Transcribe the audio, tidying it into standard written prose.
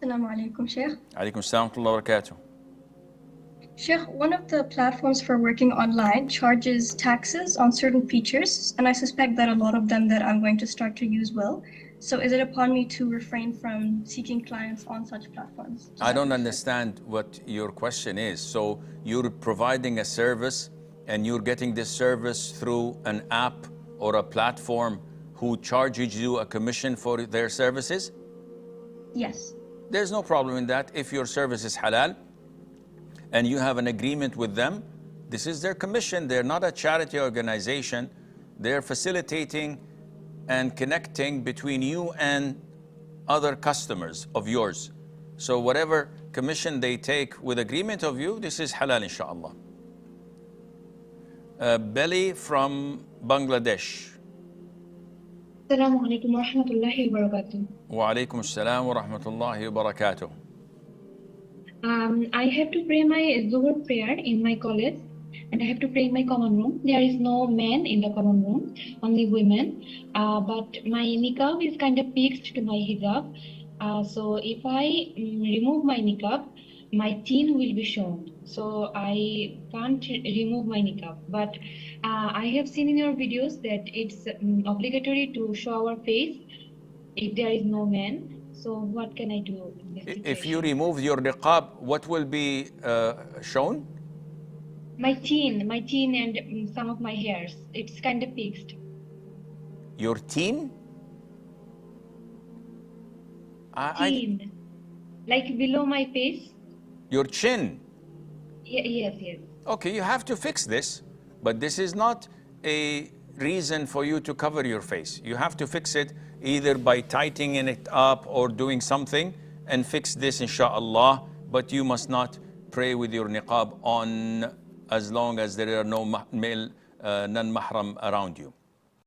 Assalamu alaikum, Sheikh. Alaikum assalam wa rahmatullahi wa barakatuh. Sheikh, one of the platforms for working online charges taxes on certain features, and I suspect that a lot of them that I'm going to start to use will. So is it upon me to refrain from seeking clients on such platforms? I don't understand what your question is. So you're providing a service and you're getting this service through an app or a platform who charges you a commission for their services? Yes. There's no problem in that. If your service is halal and you have an agreement with them, this is their commission. They're not a charity organization. They're facilitating and connecting between you and other customers of yours. So whatever commission they take with agreement of you, this is halal, inshallah. Belly from Bangladesh. Assalamu alaikum wa rahmatullahi wa barakatuh. Wa alaikum assalam wa rahmatullahi wa barakatuh. I have to pray my Zuhr prayer in my college, and I have to pray in my common room. There is no men in the common room, only women. But my niqab is kind of fixed to my hijab. So if I remove my niqab, my chin will be shown. So I can't remove my niqab. But I have seen in your videos that it's obligatory to show our face if there is no man. So what can I do in this situation? If you remove your niqab, what will be shown? My chin and some of my hairs. It's kind of fixed. Your teen? Chin. Like below my face? Your chin? Yes. Okay, you have to fix this, but this is not a reason for you to cover your face. You have to fix it either by tightening it up or doing something and fix this, inshallah, but you must not pray with your niqab on as long as there are no male non-mahram around you.